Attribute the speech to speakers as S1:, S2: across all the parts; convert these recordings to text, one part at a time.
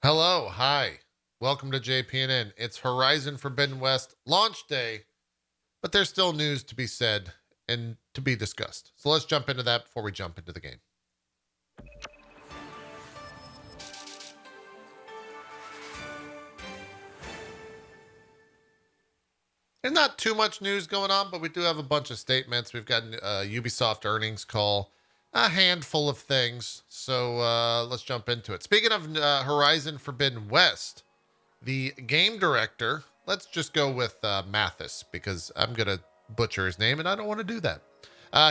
S1: Hello, hi. Welcome to JPNN. It's Horizon Forbidden West launch day, but there's still news to be said and to be discussed. So let's jump into that before we jump into the game. There's not too much news going on, but we do have a bunch of statements. We've got a Ubisoft earnings call, a handful of things. So let's jump into it. Speaking of Horizon Forbidden West, the game director, let's just go with Mathis because I'm going to butcher his name and I don't want to do that.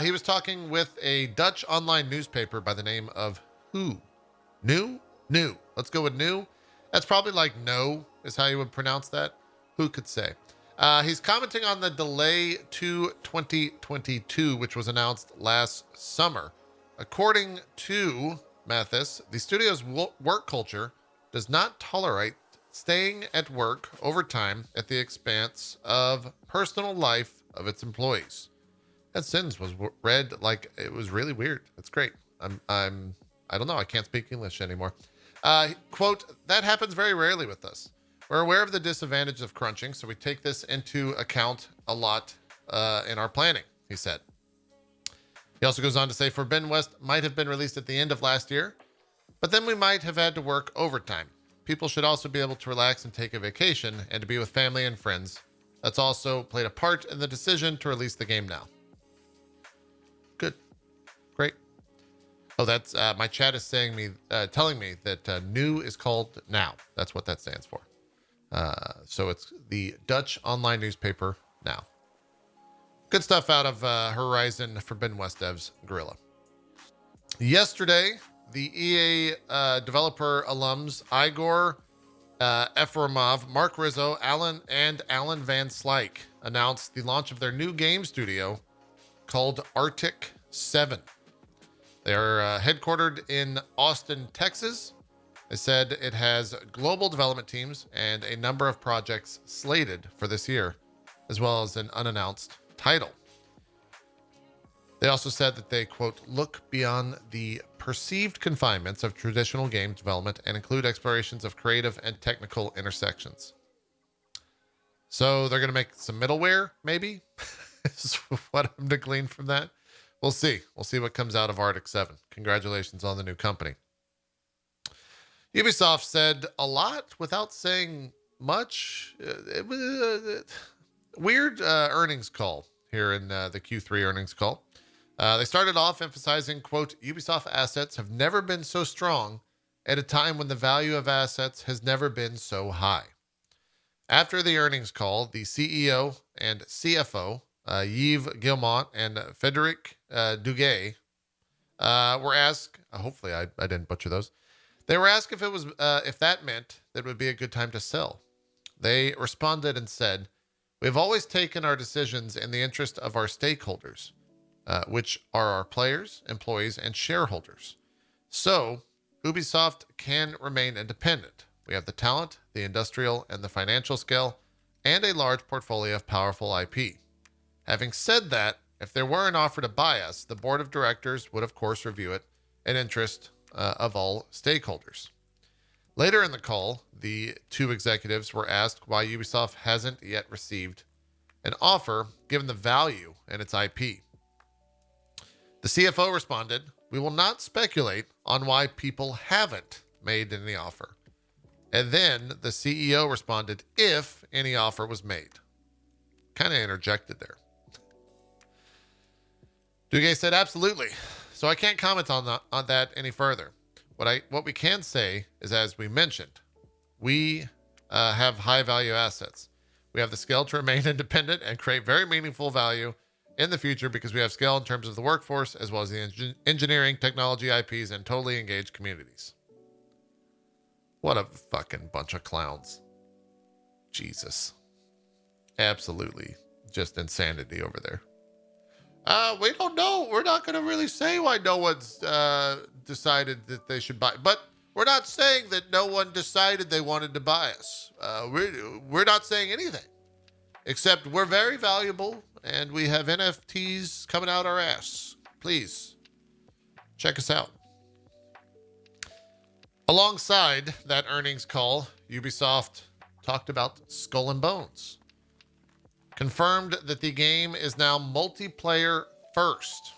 S1: He was talking with a Dutch online newspaper by the name of Who? New? New. Let's go with New. That's probably like no is how you would pronounce that. Who could say? He's commenting on the delay to 2022, which was announced last summer. According to Mathis, the studio's work culture does not tolerate staying at work overtime at the expense of personal life of its employees. That sentence was read like it was really weird. That's great. I don't know. I can't speak English anymore. Quote, that happens very rarely with us. We're aware of the disadvantage of crunching, so we take this into account a lot in our planning, he said. He also goes on to say Forbidden West might have been released at the end of last year, but then we might have had to work overtime. People should also be able to relax and take a vacation and to be with family and friends. That's also played a part in the decision to release the game now. Good. Great. Oh, that's my chat is telling me that new is called now. That's what that stands for. So it's the Dutch online newspaper now. Good stuff out of Horizon Forbidden West devs Guerrilla. Yesterday, the EA developer alums Igor Efremov, Mark Rizzo, Alan Van Slyke announced the launch of their new game studio called Arctic 7. They are headquartered in Austin, Texas. They said it has global development teams and a number of projects slated for this year, as well as an unannounced title. They also said that they, quote, look beyond the perceived confinements of traditional game development and include explorations of creative and technical intersections. So they're going to make some middleware, maybe, is what I'm to glean from that. We'll see. We'll see what comes out of Arctic 7. Congratulations on the new company. Ubisoft said a lot without saying much. It was a weird earnings call here in the Q3 earnings call. They started off emphasizing, quote, Ubisoft assets have never been so strong at a time when the value of assets has never been so high. After the earnings call, the CEO and CFO, Yves Guillemot and Frédéric Duguay, were asked, hopefully I didn't butcher those, they were asked if that meant that it would be a good time to sell. They responded and said, we've always taken our decisions in the interest of our stakeholders, which are our players, employees, and shareholders. So Ubisoft can remain independent. We have the talent, the industrial, and the financial scale, and a large portfolio of powerful IP. Having said that, if there were an offer to buy us, the board of directors would, of course, review it in interest of all stakeholders. Later in the call, the two executives were asked why Ubisoft hasn't yet received an offer given the value in its IP. The CFO responded, we will not speculate on why people haven't made any offer. And then the CEO responded, if any offer was made. Kind of interjected there. Duguay said, absolutely. So I can't comment on that any further. What we can say is, as we mentioned, we have high value assets. We have the skill to remain independent and create very meaningful value in the future because we have skill in terms of the workforce as well as the engineering, technology, IPs, and totally engaged communities. What a fucking bunch of clowns. Jesus. Absolutely just insanity over there. We don't know. We're not going to really say why no one's decided that they should buy. But we're not saying that no one decided they wanted to buy us. We're not saying anything. Except we're very valuable and we have NFTs coming out our ass. Please check us out. Alongside that earnings call, Ubisoft talked about Skull and Bones. Confirmed that the game is now multiplayer first.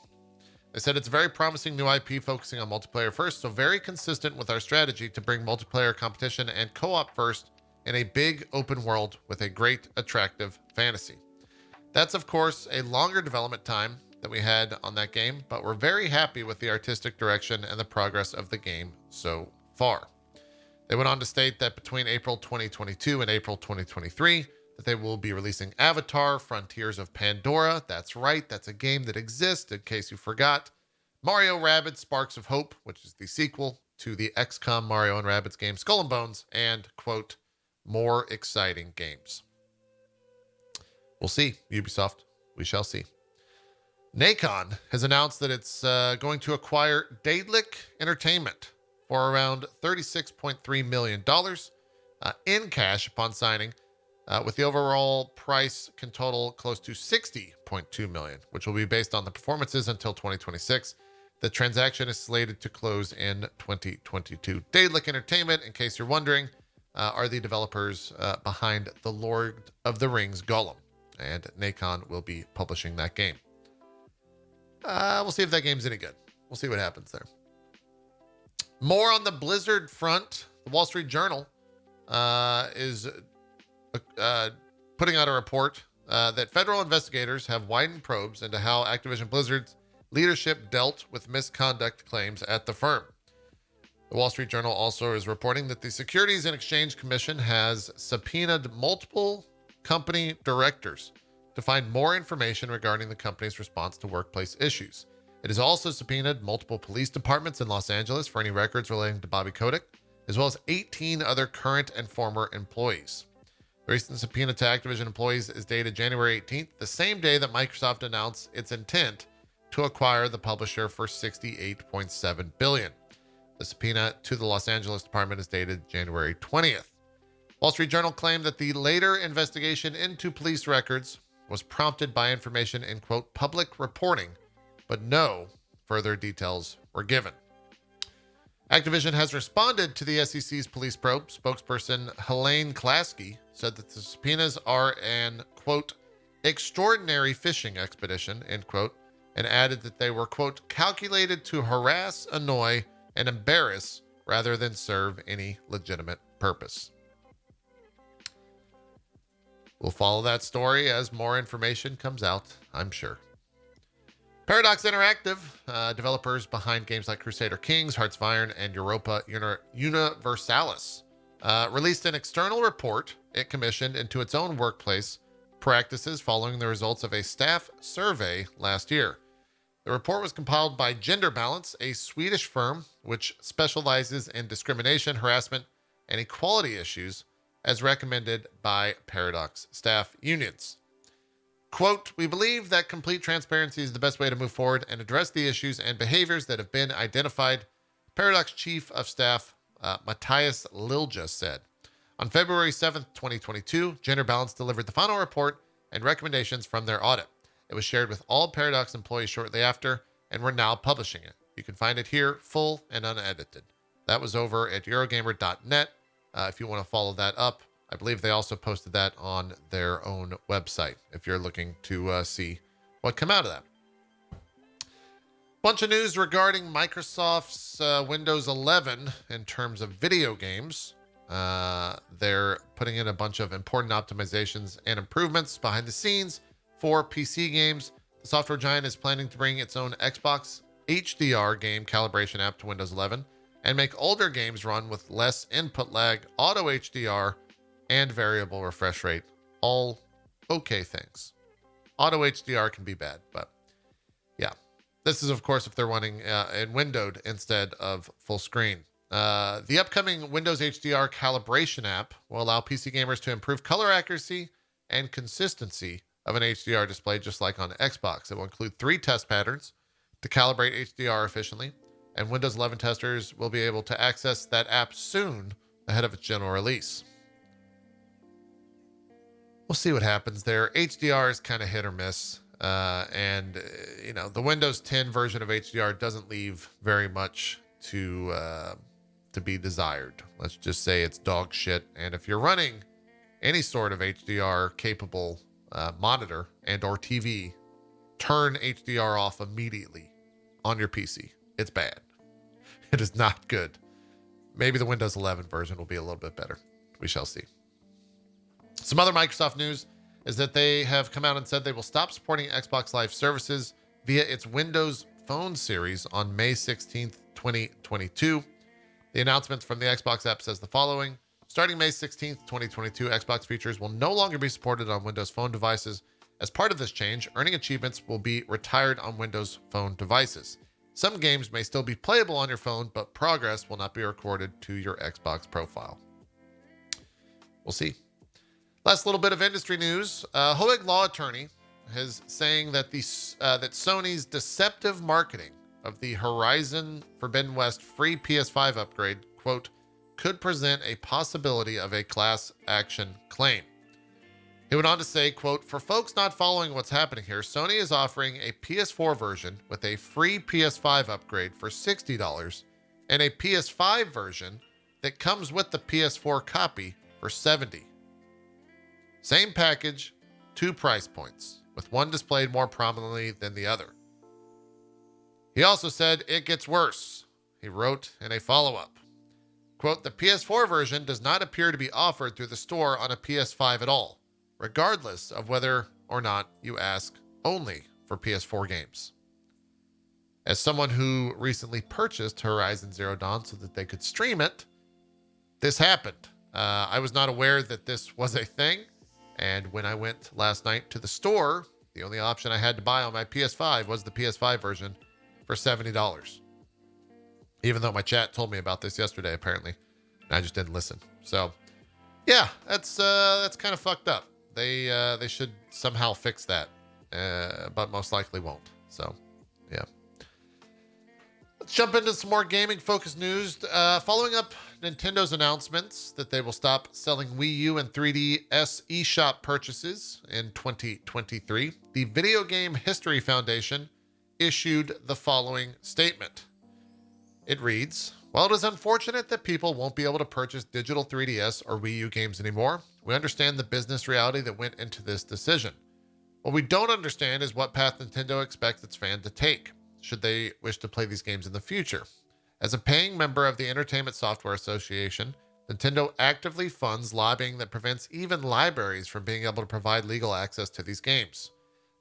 S1: They said it's a very promising new IP focusing on multiplayer first, so very consistent with our strategy to bring multiplayer competition and co-op first in a big open world with a great, attractive fantasy. That's, of course, a longer development time than we had on that game, but we're very happy with the artistic direction and the progress of the game so far. They went on to state that between April 2022 and April 2023, that they will be releasing Avatar: Frontiers of Pandora. That's right, that's a game that exists, in case you forgot. Mario Rabbids Sparks of Hope, which is the sequel to the XCOM Mario and Rabbids game Skull and Bones, and, quote, more exciting games. We'll see, Ubisoft. We shall see. Nacon has announced that it's going to acquire Daedalic Entertainment for around $36.3 million in cash upon signing, with the overall price can total close to $60.2 million, which will be based on the performances until 2026. The transaction is slated to close in 2022. Daedalic Entertainment, in case you're wondering, are the developers behind the Lord of the Rings Gollum, and Nacon will be publishing that game. We'll see if that game's any good. We'll see what happens there. More on the Blizzard front. The Wall Street Journal is putting out a report that federal investigators have widened probes into how Activision Blizzard's leadership dealt with misconduct claims at the firm. The Wall Street Journal also is reporting that the Securities and Exchange Commission has subpoenaed multiple company directors to find more information regarding the company's response to workplace issues. It has also subpoenaed multiple police departments in Los Angeles for any records relating to Bobby Kotick, as well as 18 other current and former employees. The recent subpoena to Activision employees is dated January 18th, the same day that Microsoft announced its intent to acquire the publisher for $68.7 billion. The subpoena to the Los Angeles department is dated January 20th. Wall Street Journal claimed that the later investigation into police records was prompted by information in, quote, public reporting, but no further details were given. Activision has responded to the SEC's police probe. Spokesperson Helene Klasky said that the subpoenas are an, quote, extraordinary fishing expedition, end quote, and added that they were, quote, calculated to harass, annoy, and embarrass rather than serve any legitimate purpose. We'll follow that story as more information comes out, I'm sure. Paradox Interactive, developers behind games like Crusader Kings, Hearts of Iron, and Europa Universalis, released an external report it commissioned into its own workplace practices following the results of a staff survey last year. The report was compiled by Gender Balance, a Swedish firm which specializes in discrimination, harassment, and equality issues, as recommended by Paradox staff unions. Quote, we believe that complete transparency is the best way to move forward and address the issues and behaviors that have been identified, Paradox Chief of Staff Matthias Lilja said. On February 7th, 2022, Gender Balance delivered the final report and recommendations from their audit. It was shared with all Paradox employees shortly after, and we're now publishing it. You can find it here, full and unedited. That was over at Eurogamer.net. If you want to follow that up, I believe they also posted that on their own website, if you're looking to see what came out of that. Bunch of news regarding Microsoft's Windows 11 in terms of video games. They're putting in a bunch of important optimizations and improvements behind the scenes for PC games. The software giant is planning to bring its own Xbox HDR game calibration app to Windows 11 and make older games run with less input lag, auto HDR, and variable refresh rate. All okay things. Auto HDR can be bad, but yeah. This is, of course, if they're running in windowed instead of full screen. The upcoming Windows HDR calibration app will allow PC gamers to improve color accuracy and consistency of an HDR display, just like on Xbox. It will include 3 test patterns to calibrate HDR efficiently, and Windows 11 testers will be able to access that app soon ahead of its general release. We'll see what happens there. HDR is kind of hit or miss. The Windows 10 version of HDR doesn't leave very much to to be desired. Let's just say it's dog shit. And if you're running any sort of HDR capable monitor and or TV, turn HDR off immediately on your PC. It's bad. It is not good. Maybe the Windows 11 version will be a little bit better. We shall see. Some other Microsoft news is that they have come out and said they will stop supporting Xbox Live services via its Windows Phone series on May 16th, 2022. The announcement from the Xbox app says the following. Starting May 16th, 2022, Xbox features will no longer be supported on Windows Phone devices. As part of this change, earning achievements will be retired on Windows Phone devices. Some games may still be playable on your phone, but progress will not be recorded to your Xbox profile. We'll see. Last little bit of industry news. Hoeg law attorney is saying that that Sony's deceptive marketing of the Horizon Forbidden West free PS5 upgrade, quote, could present a possibility of a class action claim. He went on to say, quote, for folks not following what's happening here, Sony is offering a PS4 version with a free PS5 upgrade for $60 and a PS5 version that comes with the PS4 copy for $70. Same package, two price points, with one displayed more prominently than the other. He also said it gets worse. He wrote in a follow-up, quote, the PS4 version does not appear to be offered through the store on a PS5 at all, regardless of whether or not you ask only for PS4 games. As someone who recently purchased Horizon Zero Dawn so that they could stream it, this happened. I was not aware that this was a thing. And when I went last night to the store, the only option I had to buy on my PS5 was the PS5 version for $70. Even though my chat told me about this yesterday, apparently. And I just didn't listen. So, yeah, that's kind of fucked up. They should somehow fix that, but most likely won't. So, yeah. Let's jump into some more gaming-focused news. Following up Nintendo's announcements that they will stop selling Wii U and 3DS eShop purchases in 2023, the Video Game History Foundation issued the following statement. It reads, while it is unfortunate that people won't be able to purchase digital 3DS or Wii U games anymore, we understand the business reality that went into this decision. What we don't understand is what path Nintendo expects its fans to take, should they wish to play these games in the future. As a paying member of the Entertainment Software Association, Nintendo actively funds lobbying that prevents even libraries from being able to provide legal access to these games.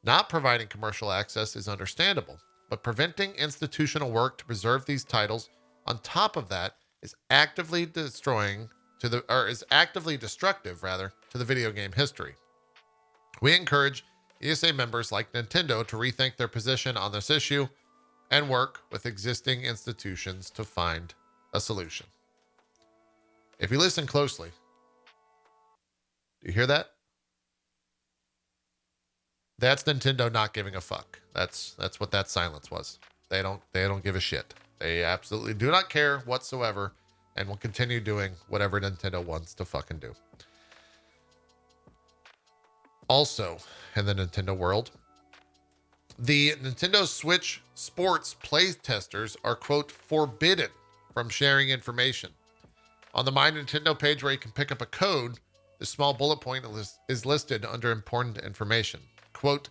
S1: Not providing commercial access is understandable, but preventing institutional work to preserve these titles on top of that is actively destructive to the video game history. We encourage ESA members like Nintendo to rethink their position on this issue and work with existing institutions to find a solution. If you listen closely, do you hear that? That's Nintendo not giving a fuck. That's what that silence was. They don't give a shit. They absolutely do not care whatsoever and will continue doing whatever Nintendo wants to fucking do. Also, in the Nintendo world, the Nintendo Switch Sports play testers are, quote, forbidden from sharing information. On the My Nintendo page where you can pick up a code, the small bullet point is listed under important information. Quote,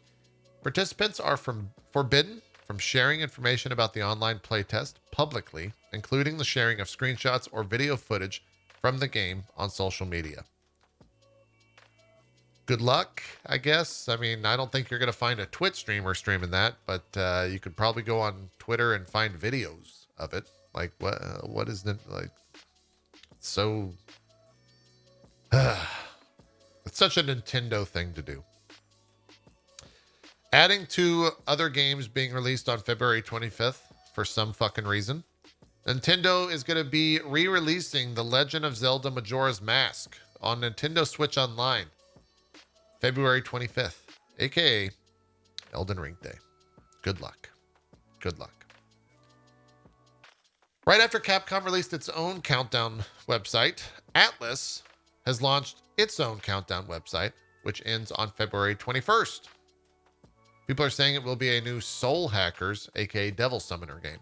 S1: participants are forbidden from sharing information about the online playtest publicly, including the sharing of screenshots or video footage from the game on social media. Good luck, I guess. I mean, I don't think you're going to find a Twitch streamer streaming that, but you could probably go on Twitter and find videos of it. Like, what is it? Like, so... it's such a Nintendo thing to do. Adding to other games being released on February 25th for some fucking reason, Nintendo is going to be re-releasing The Legend of Zelda Majora's Mask on Nintendo Switch Online, February 25th, aka Elden Ring Day. Good luck. Good luck. Right after Capcom released its own countdown website, Atlas has launched its own countdown website, which ends on February 21st. People are saying it will be a new Soul Hackers, aka Devil Summoner game.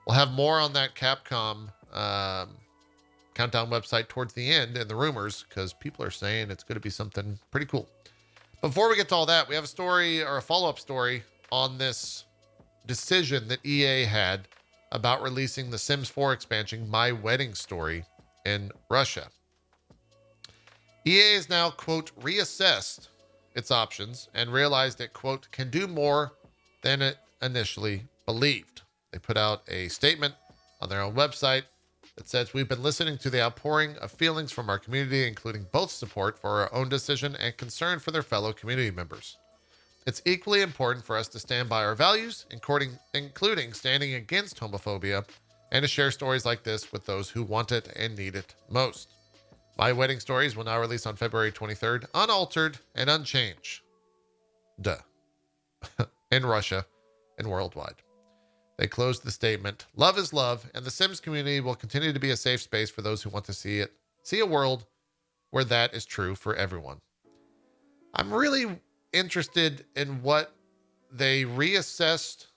S1: We'll have more on that Capcom countdown website towards the end and the rumors, because people are saying it's going to be something pretty cool. Before we get to all that, we have a story or a follow-up story on this decision that EA had about releasing the Sims 4 expansion, My Wedding Story, in Russia. EA has now, quote, reassessed its options and realized it, quote, can do more than it initially believed. They put out a statement on their own website that says, we've been listening to the outpouring of feelings from our community, including both support for our own decision and concern for their fellow community members. It's equally important for us to stand by our values, including standing against homophobia, and to share stories like this with those who want it and need it most. My Wedding Stories will now release on February 23rd, unaltered and unchanged. In Russia and worldwide. They closed the statement, love is love, and the Sims community will continue to be a safe space for those who want to see a world where that is true for everyone. I'm really interested in what they reassessed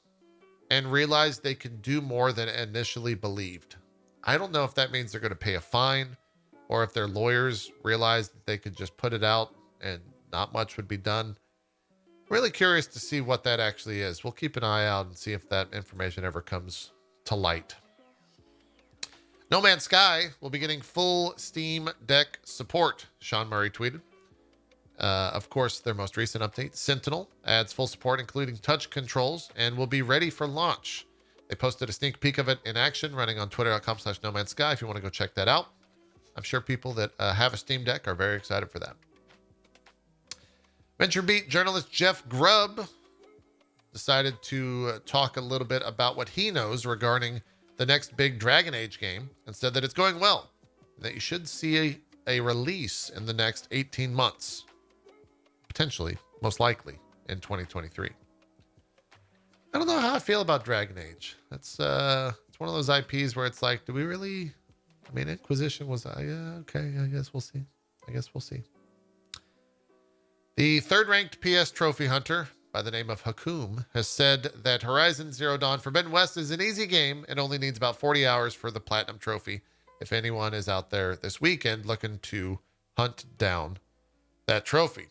S1: and realized they could do more than initially believed. I don't know if that means they're going to pay a fine, or if their lawyers realized that they could just put it out and not much would be done. Really curious to see what that actually is. We'll keep an eye out and see if that information ever comes to light. No Man's Sky will be getting full Steam Deck support, Sean Murray tweeted. Of course, their most recent update, Sentinel, adds full support, including touch controls, and will be ready for launch. They posted a sneak peek of it in action running on twitter.com/nomansky if you want to go check that out. I'm sure people that have a Steam Deck are very excited for that. VentureBeat journalist Jeff Grubb decided to talk a little bit about what he knows regarding the next big Dragon Age game and said that it's going well, and that you should see a release in the next 18 months, potentially, most likely, in 2023. I don't know how I feel about Dragon Age. It's one of those IPs where it's like, do we really... I mean, Inquisition was, yeah, okay, I guess we'll see. The third-ranked PS trophy hunter by the name of Hakum has said that Horizon Zero Dawn Forbidden West is an easy game and only needs about 40 hours for the Platinum Trophy if anyone is out there this weekend looking to hunt down that trophy.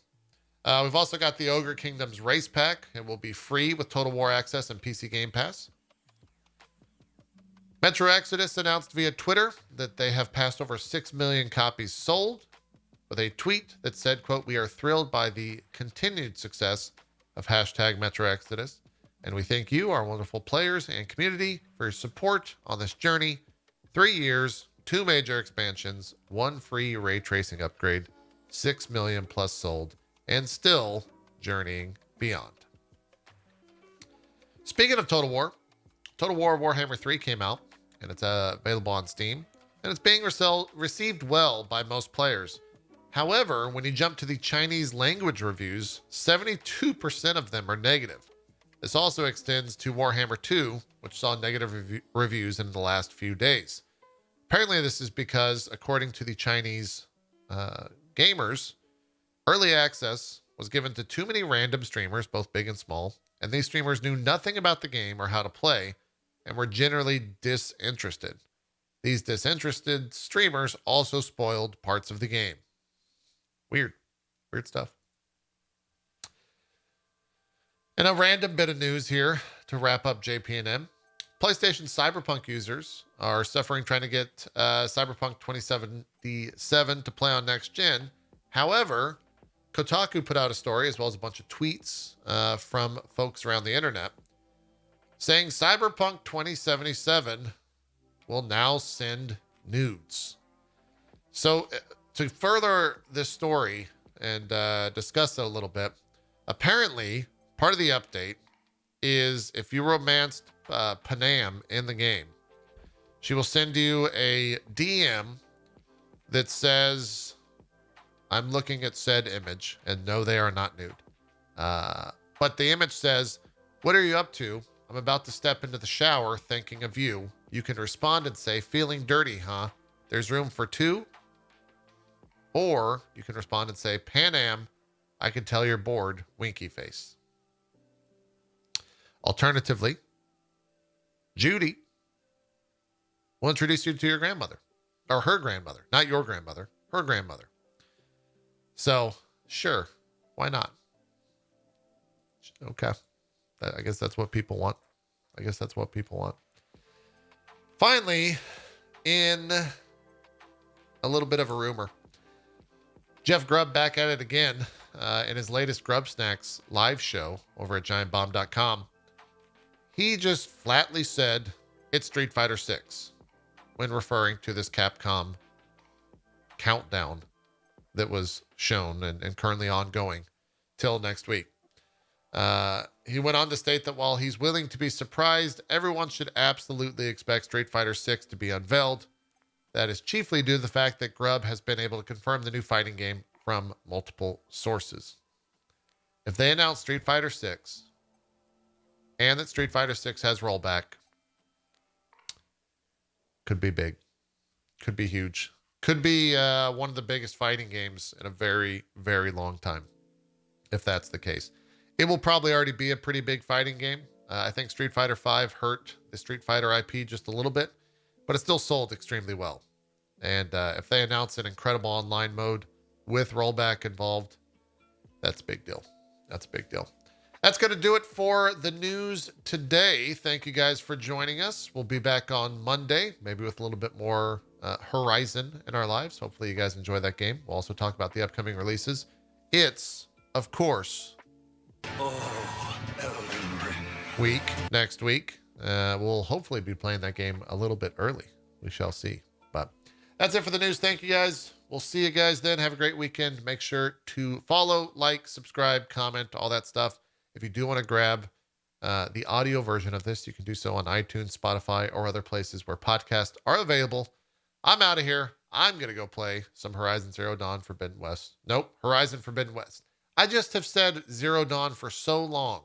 S1: We've also got the Ogre Kingdoms Race Pack. It will be free with Total War Access and PC Game Pass. Metro Exodus announced via Twitter that they have passed over 6 million copies sold, with a tweet that said, quote, we are thrilled by the continued success of hashtag Metro Exodus, and we thank you, our wonderful players and community, for your support on this journey. 3 years, 2 major expansions, 1 free ray tracing upgrade, 6 million plus sold, and still journeying beyond. Speaking of Total War Warhammer 3 came out, and it's available on Steam, and it's being received well by most players. However, when you jump to the Chinese language reviews, 72% of them are negative. This also extends to Warhammer 2, which saw negative reviews in the last few days. Apparently, this is because, according to the Chinese gamers, early access was given to too many random streamers, both big and small, and these streamers knew nothing about the game or how to play, and were generally disinterested. These disinterested streamers also spoiled parts of the game. Weird stuff. And a random bit of news here to wrap up JPNN. PlayStation Cyberpunk users are suffering trying to get Cyberpunk 2077 to play on next gen. However, Kotaku put out a story as well as a bunch of tweets from folks around the internet saying Cyberpunk 2077 will now send nudes. So to further this story and discuss it a little bit, apparently part of the update is if you romanced Panam in the game, she will send you a DM that says, I'm looking at said image, and no, they are not nude. But the image says, what are you up to? I'm about to step into the shower thinking of you. You can respond and say, feeling dirty, huh? There's room for 2. Or you can respond and say, Panam, I can tell you're bored, winky face. Alternatively, Judy We'll introduce you to your grandmother, or her grandmother, not your grandmother, her grandmother. So, sure, why not? Okay. I guess that's what people want. Finally, in a little bit of a rumor, Jeff Grubb back at it again in his latest Grub Snacks live show over at giantbomb.com. He just flatly said it's Street Fighter 6 when referring to this Capcom countdown that was shown and currently ongoing till next week. He went on to state that while he's willing to be surprised, everyone should absolutely expect Street Fighter 6 to be unveiled. That is chiefly due to the fact that Grubb has been able to confirm the new fighting game from multiple sources. If they announce Street Fighter 6 and that Street Fighter 6 has rollback, could be big, could be huge, could be one of the biggest fighting games in a very, very long time, if that's the case. It will probably already be a pretty big fighting game. I think Street Fighter V hurt the Street Fighter IP just a little bit, but it still sold extremely well. And if they announce an incredible online mode with rollback involved, that's a big deal. That's a big deal. That's going to do it for the news today. Thank you guys for joining us. We'll be back on Monday, maybe with a little bit more Horizon in our lives. Hopefully you guys enjoy that game. We'll also talk about the upcoming releases. It's, of course, week next week. We'll hopefully be playing that game a little bit early. We shall see. But that's it for the news. Thank you guys. We'll see you guys then. Have a great weekend. Make sure to follow, like, subscribe, comment, all that stuff. If you do want to grab the audio version of this, you can do so on iTunes, Spotify, or other places where podcasts are available. I'm out of here. I'm going to go play some Horizon Zero Dawn Forbidden West. Nope, Horizon Forbidden West. I just have said Zero Dawn for so long